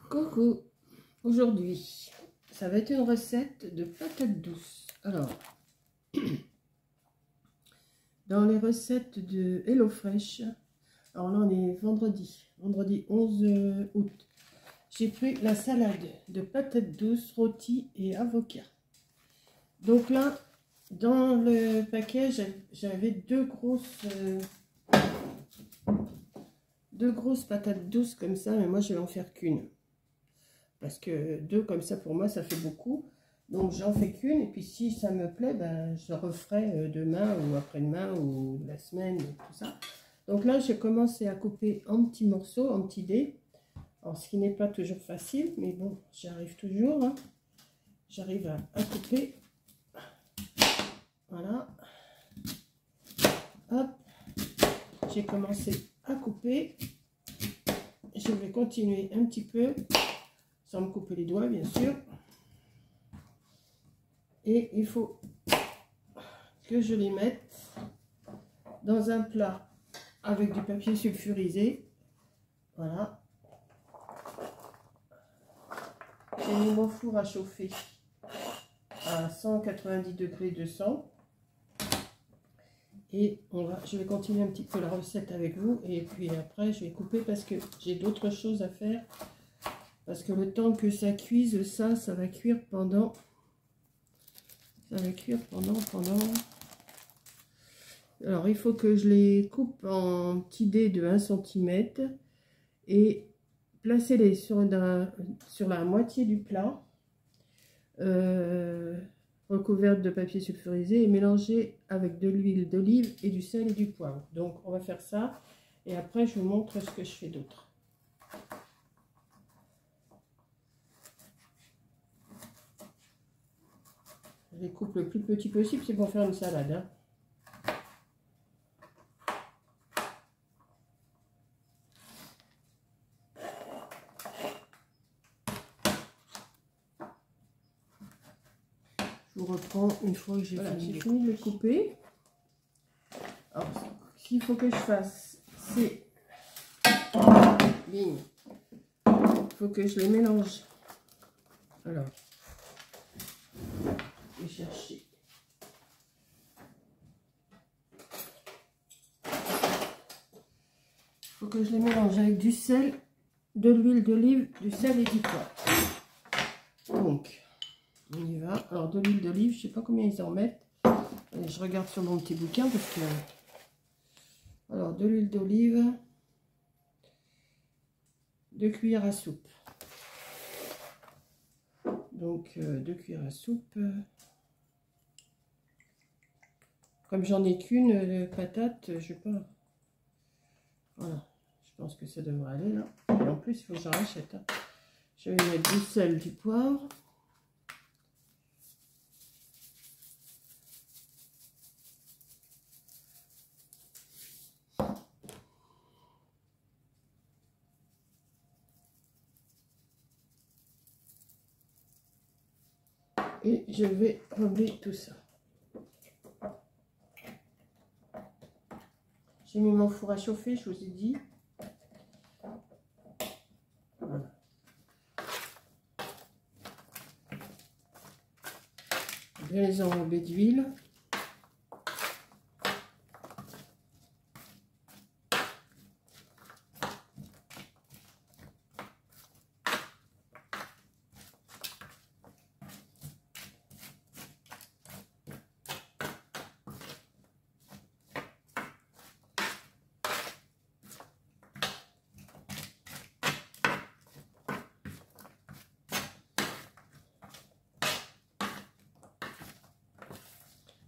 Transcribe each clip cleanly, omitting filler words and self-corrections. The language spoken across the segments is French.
Coucou, aujourd'hui ça va être une recette de patates douces. Alors, dans les recettes de HelloFresh, alors là on est vendredi 11 août, j'ai pris la salade de patates douces, rôties et avocat. Donc là, dans le paquet, j'avais deux grosses patates douces comme ça, mais moi je vais en faire qu'une. Parce que deux comme ça pour moi ça fait beaucoup. Donc j'en fais qu'une et puis si ça me plaît, ben, je referai demain ou après-demain ou la semaine, tout ça. Donc là j'ai commencé à couper en petits morceaux, en petits dés. Alors ce qui n'est pas toujours facile, mais bon, j'y arrive toujours. Hein. J'arrive à couper. Voilà. Hop. J'ai commencé à couper. Je vais continuer un petit peu. Sans me couper les doigts, bien sûr. Et il faut que je les mette dans un plat avec du papier sulfurisé. Voilà. J'ai mis mon four à chauffer à 190 degrés 200. Et je vais continuer un petit peu la recette avec vous. Et puis après, je vais couper parce que j'ai d'autres choses à faire. Parce que le temps que ça cuise, ça va cuire pendant... Alors, il faut que je les coupe en petits dés de 1 cm et placer-les sur la moitié du plat, recouverte de papier sulfurisé et mélanger avec de l'huile d'olive et du sel et du poivre. Donc, on va faire ça et après, je vous montre ce que je fais d'autre. Je les coupe le plus petit possible, c'est pour faire une salade. Hein. Je vous reprends une fois que j'ai fini de les couper. Alors, ce qu'il faut que je fasse, c'est... Bing. Il faut que je les mélange. Alors, je vais chercher. Il faut que je les mélange avec du sel, de l'huile d'olive, du sel et du poivre. Donc, on y va. Alors, de l'huile d'olive, je ne sais pas combien ils en mettent. Et je regarde sur mon petit bouquin parce que... Alors, de l'huile d'olive, 2 cuillères à soupe. Donc, 2 cuillères à soupe. Comme j'en ai qu'une patate, je sais pas. Voilà, je pense que ça devrait aller là. Et en plus, il faut que j'en rachète. Hein. Je vais mettre du sel, du poivre. Et je vais relever tout ça. J'ai mis mon four à chauffer, je vous ai dit. Voilà. Bien les enrober d'huile.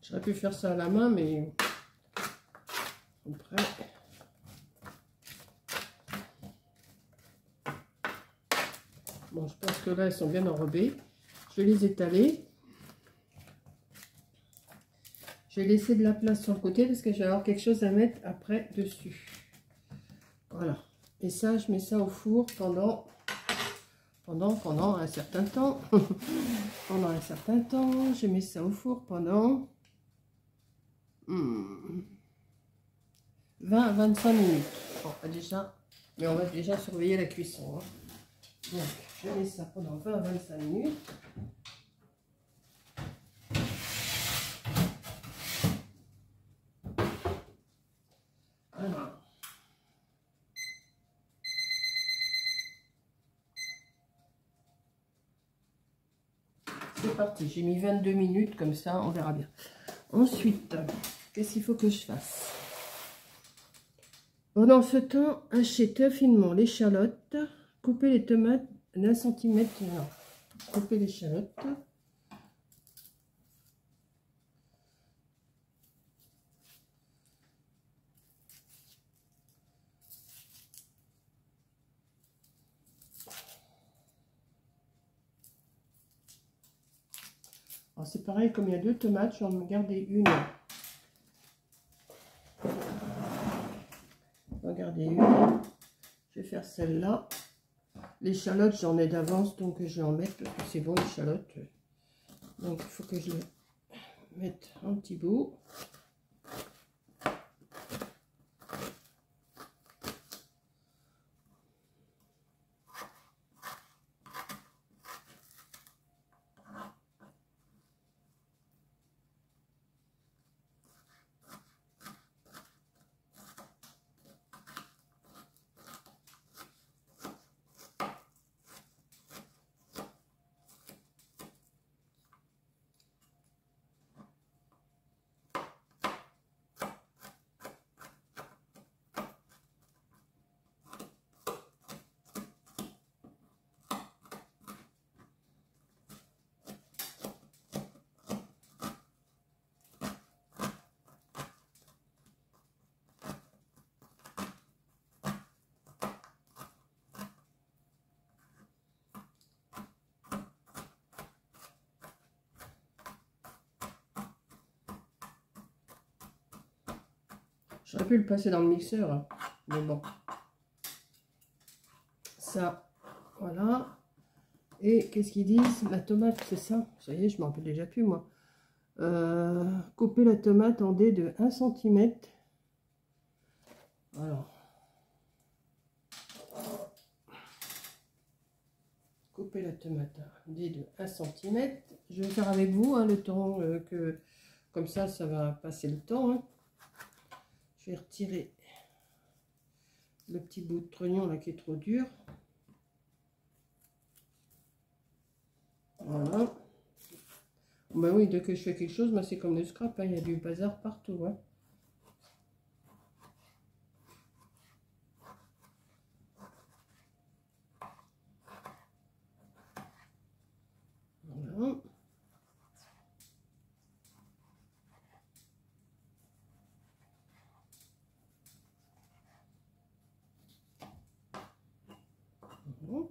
J'aurais pu faire ça à la main, mais après... Bon, je pense que là, elles sont bien enrobées. Je vais les étaler. Je vais laisser de la place sur le côté parce que je vais avoir quelque chose à mettre après dessus. Voilà. Et ça, je mets ça au four pendant un certain temps. Pendant un certain temps, je mets ça au four pendant 20 à 25 minutes. Bon, déjà, mais on va déjà surveiller la cuisson. Hein. Donc, je laisse ça pendant 20-25 minutes. Voilà. C'est parti, j'ai mis 22 minutes comme ça, on verra bien. Ensuite, qu'est-ce qu'il faut que je fasse? Pendant ce temps, hachez finement l'échalote, coupez les tomates d'1 centimètre. Coupez l'échalote. Alors c'est pareil, comme il y a 2 tomates, je vais en garder une. Regardez une. Je vais faire celle-là. L'échalote, j'en ai d'avance, donc je vais en mettre parce que c'est bon l'échalote. Donc il faut que je le mette un petit bout. J'aurais pu le passer dans le mixeur, hein, mais bon. Ça, voilà. Et qu'est-ce qu'ils disent? La tomate, c'est ça? Ça y est, je m'en rappelle déjà plus, moi. Couper la tomate en dés de 1 centimètre. Alors. Couper la tomate en dés de 1 centimètre. Je vais faire avec vous, hein, le temps que... Comme ça va passer le temps, hein. Je vais retirer le petit bout de trognon là qui est trop dur. Voilà. Ben oui, dès que je fais quelque chose, c'est comme le scrap, hein, il y a du bazar partout. Hein. Voilà. Voilà.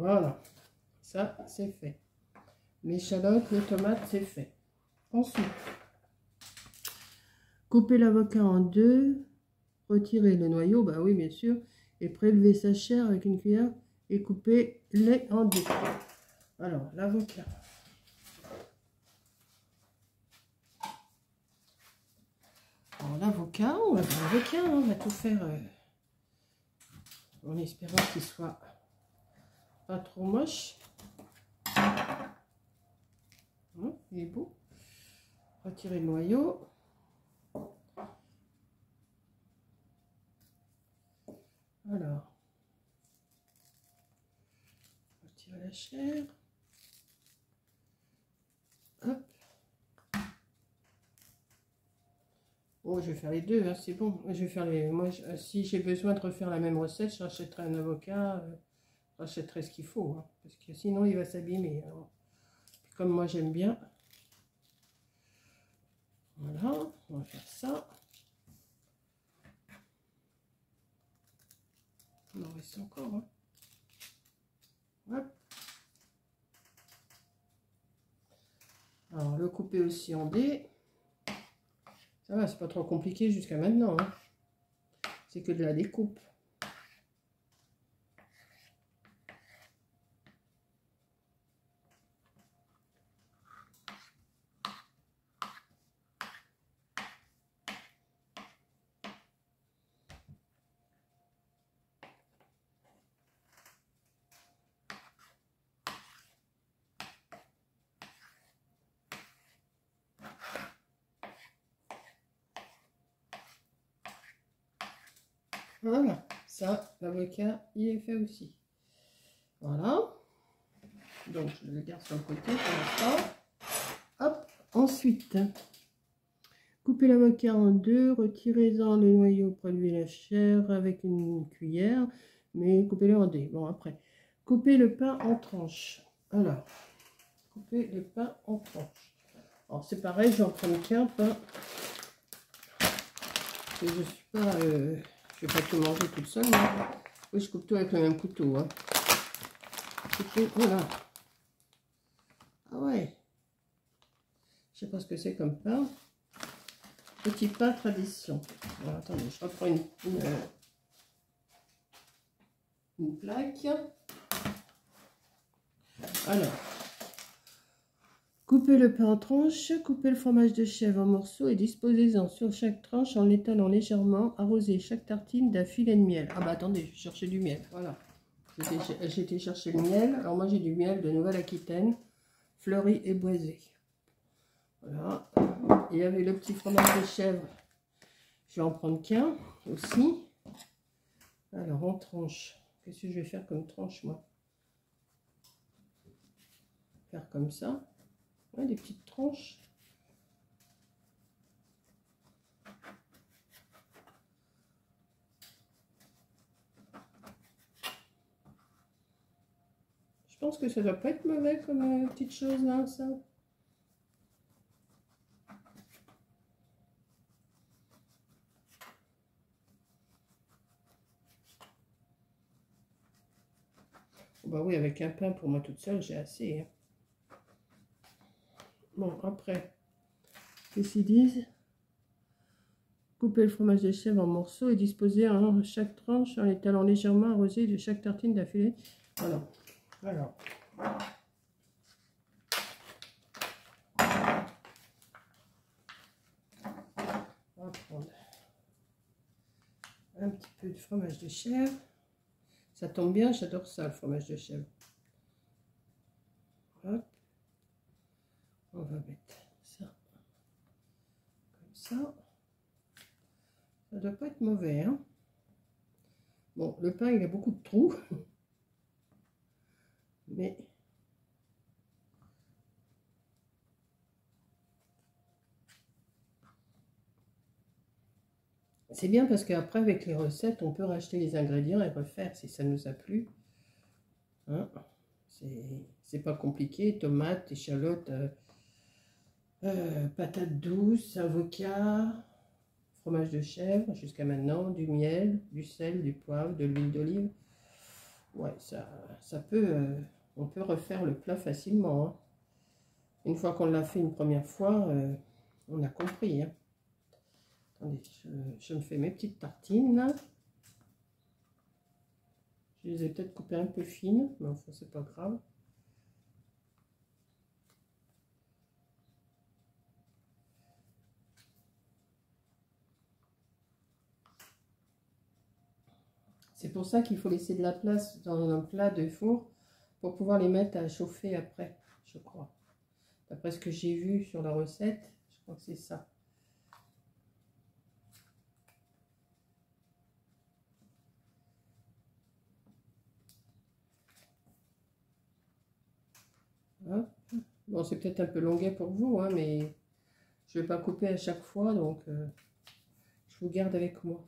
Voilà, ça c'est fait. L'échalote, les tomates, c'est fait. Ensuite, couper l'avocat en deux, retirer le noyau, bah oui bien sûr, et prélever sa chair avec une cuillère et couper les en deux. Alors, l'avocat. Alors l'avocat, on va faire l'avocat, hein, on va tout faire en espérant qu'il soit pas trop moche. Il est beau. Retirer le noyau. Alors, retirer la chair. Hop. Oh, je vais faire les deux, hein, c'est bon. Je vais faire les. Moi, si j'ai besoin de refaire la même recette, je rachèterai un avocat. Je rachèterai ce qu'il faut, hein, parce que sinon il va s'abîmer. Comme moi j'aime bien. Voilà, on va faire ça. On en reste encore. Hein. Hop. Alors, le couper aussi en dés. Ça va, c'est pas trop compliqué jusqu'à maintenant. Hein. C'est que de la découpe. Voilà, ça, l'avocat, il est fait aussi. Voilà. Donc, je le garde sur le côté pour l'instant. Hop, ensuite, coupez l'avocat en deux, retirez-en le noyau, prélevez la chair avec une cuillère, mais coupez-le en dés. Bon, après, coupez le pain en tranches. Alors, coupez le pain en tranches. Alors, c'est pareil, j'en prends qu'un pain. Je ne suis pas... je vais pas tout manger toute seule. Hein. Oui, je coupe tout avec le même couteau. Hein. Voilà. Ah ouais. Je sais pas ce que c'est comme pain. Petit pain tradition. Alors, attendez, je reprends une plaque. Alors, coupez le pain en tranches, coupez le fromage de chèvre en morceaux et disposez-en sur chaque tranche en l'étalant légèrement. Arrosez chaque tartine d'un filet de miel. Ah bah attendez, je vais chercher du miel. Voilà. J'ai été chercher le miel. Alors moi j'ai du miel de Nouvelle-Aquitaine, fleuri et boisé. Voilà. Et avec le petit fromage de chèvre, je vais en prendre qu'un aussi. Alors en tranche. Qu'est-ce que je vais faire comme tranche moi? Faire comme ça. Ouais, des petites tranches. Je pense que ça doit pas être mauvais comme petite chose là, ça. Bah oui, avec un pain pour moi toute seule, j'ai assez. Hein. Bon, après, qu'est-ce qu'ils disent? Coupez le fromage de chèvre en morceaux et disposez en chaque tranche en l'étalant légèrement arrosé de chaque tartine d'un filet. Voilà. Alors. On va prendre un petit peu de fromage de chèvre. Ça tombe bien, j'adore ça, le fromage de chèvre. Hop. On va mettre ça comme ça. Ça ne doit pas être mauvais. Hein. Bon, le pain, il a beaucoup de trous. Mais c'est bien parce qu'après, avec les recettes, on peut racheter les ingrédients et refaire si ça nous a plu. Hein. C'est pas compliqué. Tomates, échalotes, patates douces, avocat, fromage de chèvre jusqu'à maintenant, du miel, du sel, du poivre, de l'huile d'olive. Ouais, ça peut, on peut refaire le plat facilement. Hein. Une fois qu'on l'a fait une première fois, on a compris. Hein. Attendez, je me fais mes petites tartines là. Je les ai peut-être coupées un peu fines, mais enfin c'est pas grave. C'est pour ça qu'il faut laisser de la place dans un plat de four pour pouvoir les mettre à chauffer après, je crois. D'après ce que j'ai vu sur la recette, je crois que c'est ça. Hop. Bon, c'est peut-être un peu longuet pour vous, hein, mais je ne vais pas couper à chaque fois, donc je vous garde avec moi.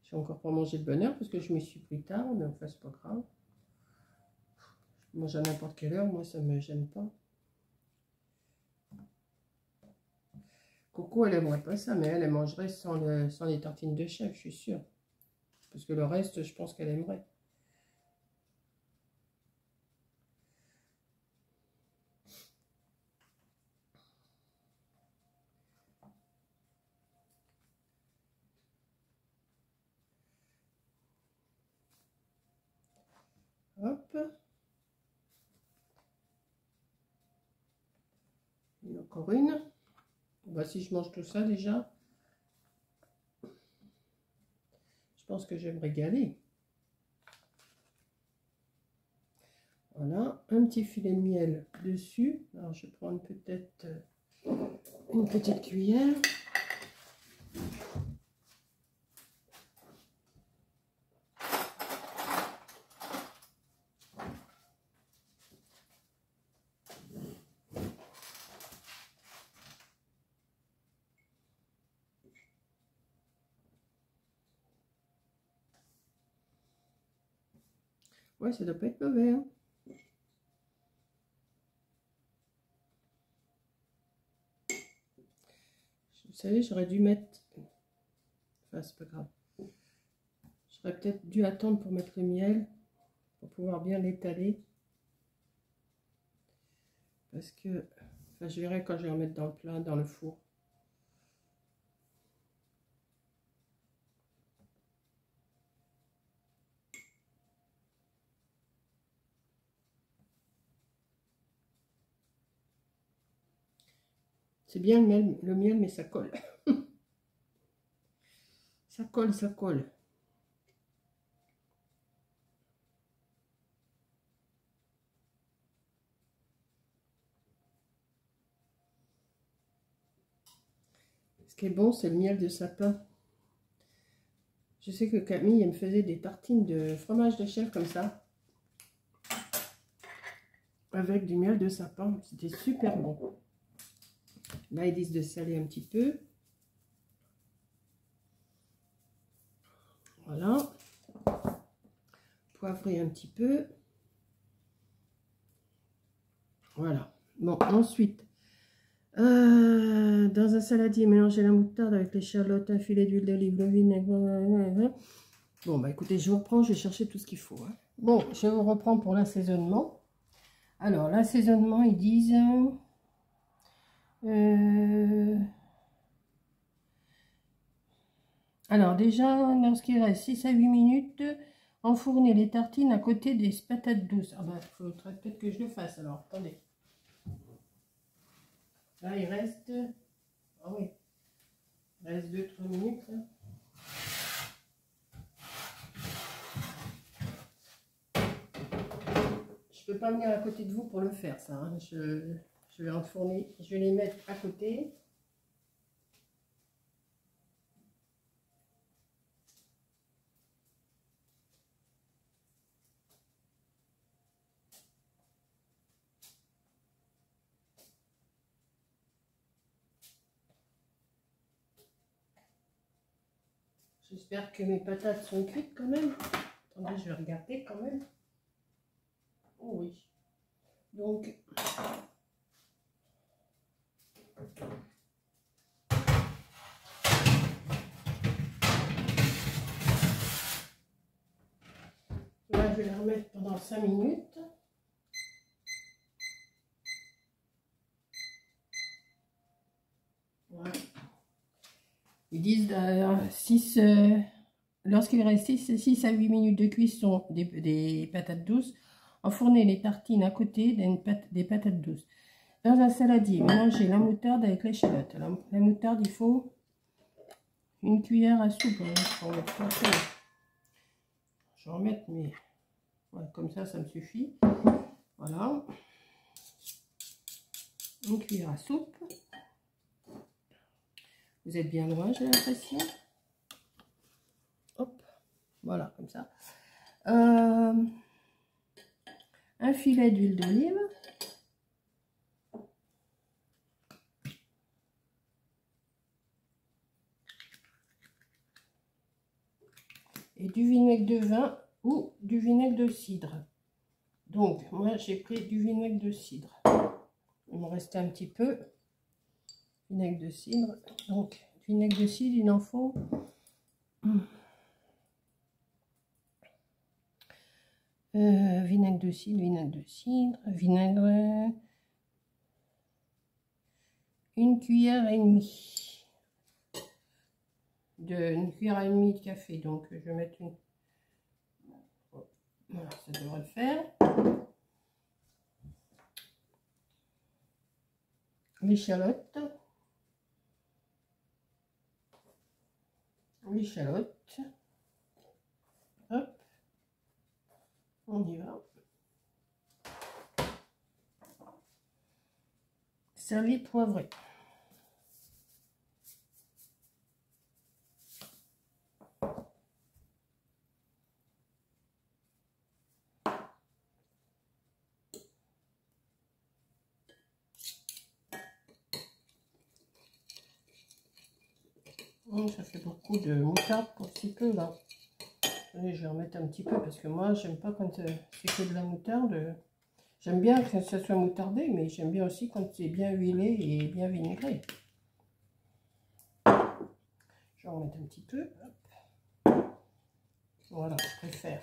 J'ai encore pas mangé de bonne heure parce que je m'y suis pris tard, mais enfin c'est pas grave. Je mange à n'importe quelle heure, moi ça me gêne pas. Coco, elle aimerait pas ça, mais elle mangerait sans les tartines de chèvre, je suis sûre. Parce que le reste, je pense qu'elle aimerait. Hop. Et encore une. Voici, je mange tout ça déjà. Je pense que je vais me régaler. Voilà, un petit filet de miel dessus. Alors, je vais prendre peut-être une petite cuillère. Ouais, ça doit pas être mauvais, hein. Vous savez, j'aurais dû mettre... Enfin, c'est pas grave. J'aurais peut-être dû attendre pour mettre le miel, pour pouvoir bien l'étaler. Parce que... Enfin, je verrai quand je vais en mettre dans le plat, dans le four. C'est bien le miel, mais ça colle. Ça colle, ça colle. Ce qui est bon, c'est le miel de sapin. Je sais que Camille, elle me faisait des tartines de fromage de chèvre comme ça. Avec du miel de sapin. C'était super bon. Là, ils disent de saler un petit peu. Voilà. Poivrer un petit peu. Voilà. Bon, ensuite, dans un saladier, mélangez la moutarde avec l'échalote, un filet d'huile d'olive, le vinaigre. Bon, bah écoutez, je vous reprends, je vais chercher tout ce qu'il faut, hein. Bon, je vous reprends pour l'assaisonnement. Alors, l'assaisonnement, ils disent... alors, déjà, lorsqu'il reste 6 à 8 minutes, enfournez les tartines à côté des patates douces. Ah bah, il faudrait peut-être que je le fasse, alors, attendez. Là, il reste... Ah oui, il reste 2-3 minutes, là. Je peux pas venir à côté de vous pour le faire, ça, hein. Je vais enfourner, je vais les mettre à côté. J'espère que mes patates sont cuites quand même. Attendez, je vais regarder quand même. Oh oui. Donc, là, je vais les remettre pendant 5 minutes. Voilà. Ils disent 6... lorsqu'il reste 6 à 8 minutes de cuisson des patates douces, enfournez les tartines à côté des patates douces. Dans un saladier, mélangez la moutarde avec l'échalote. La moutarde, il faut une cuillère à soupe. Je vais en mettre, mais ouais, comme ça me suffit. Voilà. Une cuillère à soupe. Vous êtes bien loin, j'ai l'impression. Hop, voilà, comme ça. Un filet d'huile d'olive. Et du vinaigre de vin ou du vinaigre de cidre. Donc, moi, j'ai pris du vinaigre de cidre. Il me restait un petit peu. Vinaigre de cidre. Donc, vinaigre de cidre, il en faut... vinaigre de cidre, vinaigre... Une cuillère et demie. Une cuillère et demie de café. Donc, je vais mettre Voilà, ça devrait le faire. L'échalote. L'échalote. Hop. On y va. Salé poivré. Ça fait beaucoup de moutarde pour si peu là. Allez, je vais en mettre un petit peu parce que moi j'aime pas quand c'est que de la moutarde. J'aime bien que ça soit moutardé, mais j'aime bien aussi quand c'est bien huilé et bien vinaigré. Je vais en mettre un petit peu. Hop. Voilà, je préfère.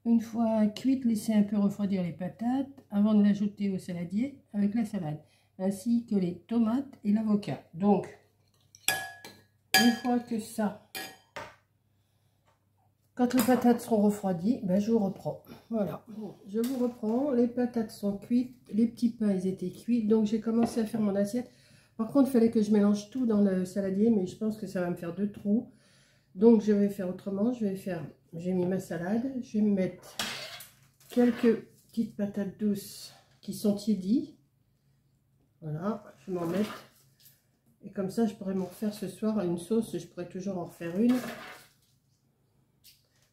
Une fois cuite, laissez un peu refroidir les patates avant de l'ajouter au saladier avec la salade, ainsi que les tomates et l'avocat. Donc, une fois que ça, quand les patates seront refroidies, ben je vous reprends. Voilà, je vous reprends. Les patates sont cuites, les petits pains ils étaient cuits, donc j'ai commencé à faire mon assiette. Par contre, il fallait que je mélange tout dans le saladier, mais je pense que ça va me faire 2 trous. Donc, je vais faire autrement. J'ai mis ma salade. Je vais me mettre quelques petites patates douces qui sont tiédies. Voilà, je vais m'en mettre. Et comme ça, je pourrais m'en refaire ce soir une sauce. Je pourrais toujours en refaire une.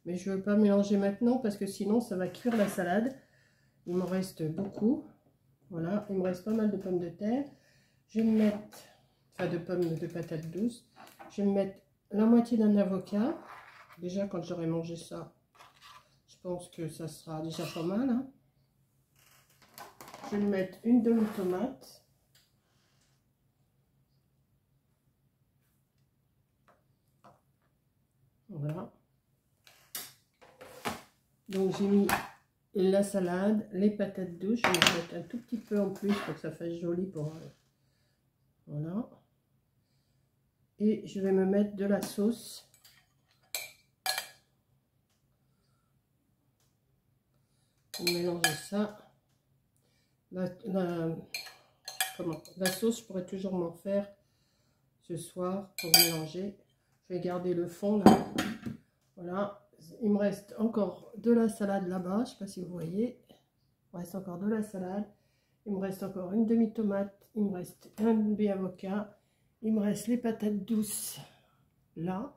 Mais je ne veux pas mélanger maintenant parce que sinon, ça va cuire la salade. Il m'en reste beaucoup. Voilà, il me reste pas mal de pommes de terre. Je vais me mettre, enfin de patates douces. Je vais me mettre la moitié d'un avocat. Déjà, quand j'aurai mangé ça, je pense que ça sera déjà pas mal. Hein. Je vais mettre une demi-tomate. Voilà. Donc, j'ai mis la salade, les patates douces. Je vais en mettre un tout petit peu en plus pour que ça fasse joli. Voilà. Et je vais me mettre de la sauce. Mélanger ça. La sauce, je pourrais toujours m'en faire ce soir pour mélanger. Je vais garder le fond là. Voilà. Il me reste encore de la salade là-bas. Je ne sais pas si vous voyez. Il me reste encore de la salade. Il me reste encore une demi-tomate. Il me reste un demi-avocat. Il me reste les patates douces là.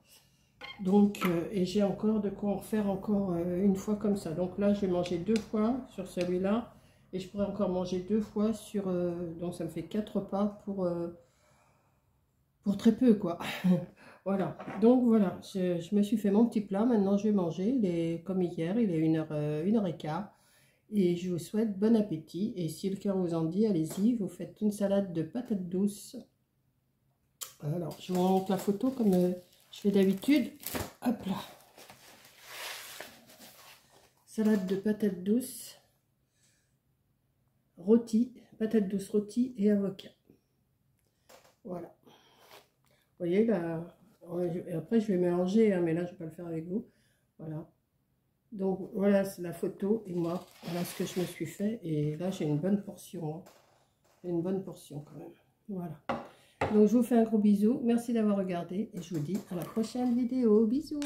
Donc, et j'ai encore de quoi en faire encore une fois comme ça. Donc là, je vais manger 2 fois sur celui-là. Et je pourrais encore manger 2 fois sur... donc ça me fait 4 repas pour très peu, quoi. Voilà. Donc voilà, je me suis fait mon petit plat. Maintenant, je vais manger. Il est comme hier, il est 1h15. Et je vous souhaite bon appétit. Et si le cœur vous en dit, allez-y, vous faites une salade de patates douces. Alors, je vous montre la photo comme je fais d'habitude. Hop là. Salade de patates douces, rôti, patates douces rôties et avocat. Voilà. Vous voyez là. Et après, je vais mélanger, hein, mais là, je ne vais pas le faire avec vous. Voilà. Donc, voilà, c'est la photo. Et moi, voilà ce que je me suis fait. Et là, j'ai une bonne portion. Hein. J'ai une bonne portion quand même. Voilà. Donc, je vous fais un gros bisou. Merci d'avoir regardé. Et je vous dis à la prochaine vidéo. Bisous.